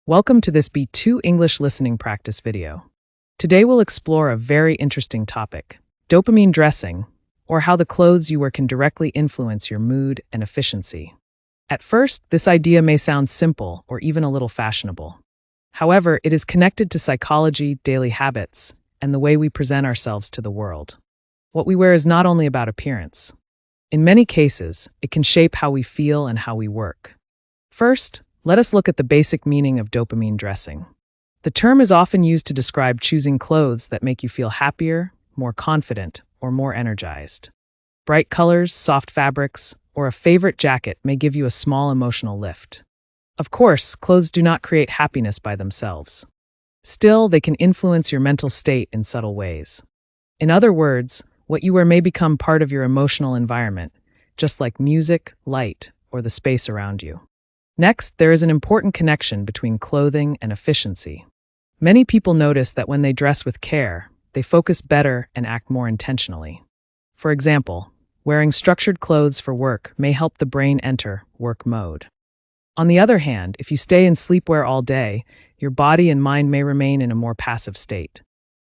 Welcome to this B2 English listening practice video. Today we'll explore a very interesting topic, dopamine dressing, or how the clothes you wear can directly influence your mood and efficiency. At first, this idea may sound simple or even a little fashionable. However, it is connected to psychology, daily habits, and the way we present ourselves to the world. What we wear is not only about appearance. In many cases, it can shape how we feel and how we work. First, let us look at the basic meaning of dopamine dressing. The term is often used to describe choosing clothes that make you feel happier, more confident, or more energized. Bright colors, soft fabrics, or a favorite jacket may give you a small emotional lift. Of course, clothes do not create happiness by themselves. Still, they can influence your mental state in subtle ways. In other words, what you wear may become part of your emotional environment, just like music, light, or the space around you. Next, there is an important connection between clothing and efficiency. Many people notice that when they dress with care, they focus better and act more intentionally. For example, wearing structured clothes for work may help the brain enter work mode. On the other hand, if you stay in sleepwear all day, your body and mind may remain in a more passive state.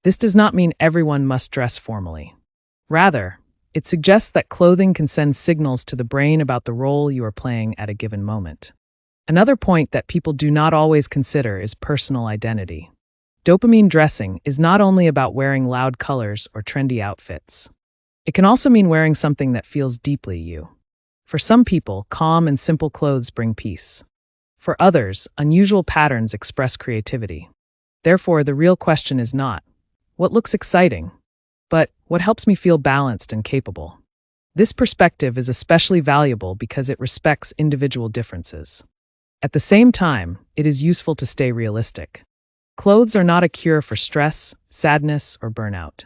This does not mean everyone must dress formally. Rather, it suggests that clothing can send signals to the brain about the role you are playing at a given moment. Another point that people do not always consider is personal identity. Dopamine dressing is not only about wearing loud colors or trendy outfits. It can also mean wearing something that feels deeply you. For some people, calm and simple clothes bring peace. For others, unusual patterns express creativity. Therefore, the real question is not, what looks exciting? But, what helps me feel balanced and capable? This perspective is especially valuable because it respects individual differences. At the same time, it is useful to stay realistic. Clothes are not a cure for stress, sadness, or burnout.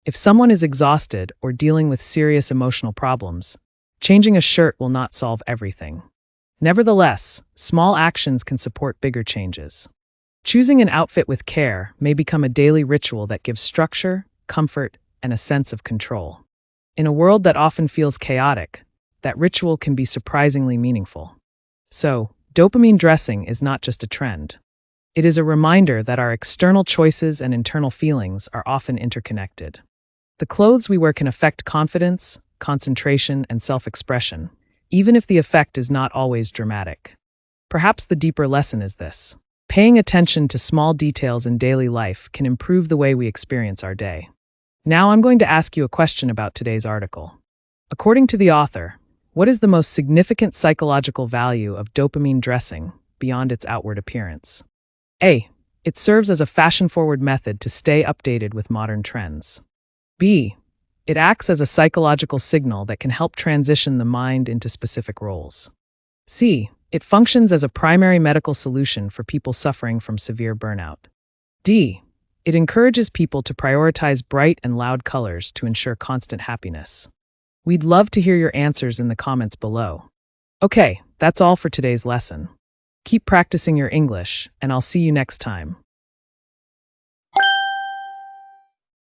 If someone is exhausted or dealing with serious emotional problems, changing a shirt will not solve everything. Nevertheless, small actions can support bigger changes. Choosing an outfit with care may become a daily ritual that gives structure, comfort, and a sense of control. In a world that often feels chaotic, that ritual can be surprisingly meaningful. So, dopamine dressing is not just a trend. It is a reminder that our external choices and internal feelings are often interconnected. The clothes we wear can affect confidence, concentration, and self-expression, even if the effect is not always dramatic. Perhaps the deeper lesson is this: paying attention to small details in daily life can improve the way we experience our day. Now I'm going to ask you a question about today's article. According to the author, what is the most significant psychological value of dopamine dressing beyond its outward appearance? A. It serves as a fashion-forward method to stay updated with modern trends. B. It acts as a psychological signal that can help transition the mind into specific roles. C. It functions as a primary medical solution for people suffering from severe burnout. D. It encourages people to prioritize bright and loud colors to ensure constant happiness. We'd love to hear your answers in the comments below. Okay, that's all for today's lesson. Keep practicing your English, and I'll see you next time.